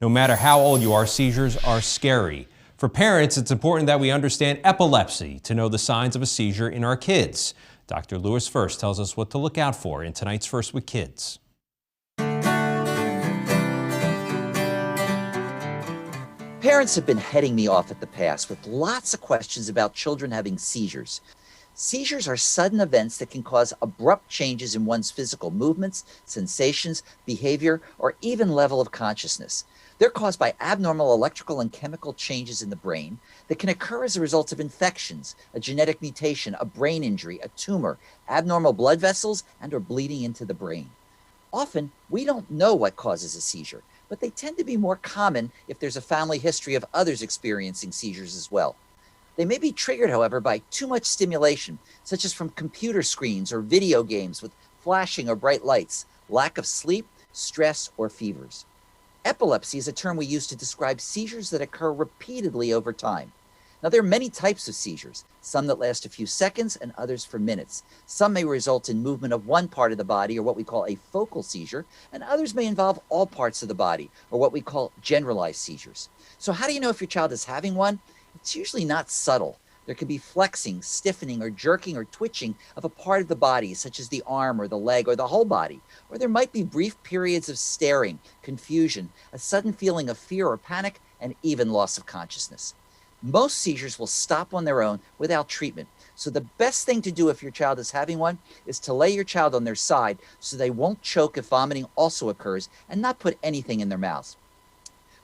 No matter how old you are, seizures are scary. For parents, it's important that we understand epilepsy to know the signs of a seizure in our kids. Dr. Lewis First tells us what to look out for in tonight's First with Kids. Parents have been heading me off at the pass with lots of questions about children having seizures. Seizures are sudden events that can cause abrupt changes in one's physical movements, sensations, behavior, or even level of consciousness. They're caused by abnormal electrical and chemical changes in the brain that can occur as a result of infections, a genetic mutation, a brain injury, a tumor, abnormal blood vessels, and/or bleeding into the brain. Often, we don't know what causes a seizure, but they tend to be more common if there's a family history of others experiencing seizures as well. They may be triggered, however, by too much stimulation, such as from computer screens or video games with flashing or bright lights, lack of sleep, stress, or fevers. Epilepsy is a term we use to describe seizures that occur repeatedly over time. Now, there are many types of seizures, some that last a few seconds and others for minutes. Some may result in movement of one part of the body, or what we call a focal seizure, and others may involve all parts of the body, or what we call generalized seizures. So how do you know if your child is having one? It's usually not subtle. There could be flexing, stiffening, or jerking or twitching of a part of the body, such as the arm or the leg or the whole body. Or there might be brief periods of staring, confusion, a sudden feeling of fear or panic, and even loss of consciousness. Most seizures will stop on their own without treatment. So the best thing to do if your child is having one is to lay your child on their side so they won't choke if vomiting also occurs and not put anything in their mouths.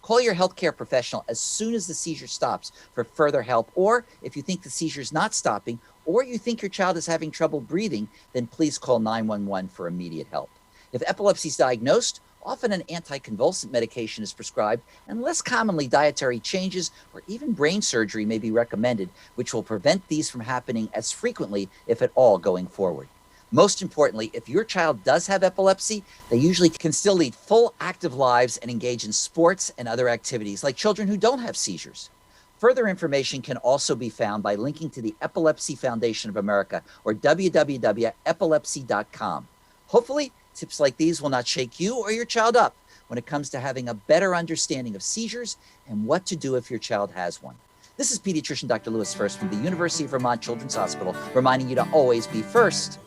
Call your healthcare professional as soon as the seizure stops for further help, or if you think the seizure is not stopping, or you think your child is having trouble breathing, then please call 911 for immediate help. If epilepsy is diagnosed, often an anticonvulsant medication is prescribed, and less commonly dietary changes or even brain surgery may be recommended, which will prevent these from happening as frequently, if at all, going forward. Most importantly, if your child does have epilepsy, they usually can still lead full active lives and engage in sports and other activities like children who don't have seizures. Further information can also be found by linking to the Epilepsy Foundation of America or www.epilepsy.com. Hopefully, tips like these will not shake you or your child up when it comes to having a better understanding of seizures and what to do if your child has one. This is pediatrician Dr. Lewis First from the University of Vermont Children's Hospital, reminding you to always be first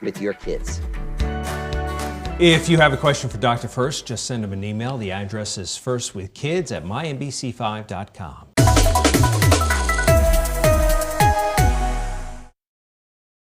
with your kids. If you have a question for Dr. First, just send him an email. The address is firstwithkids@mynbc5.com.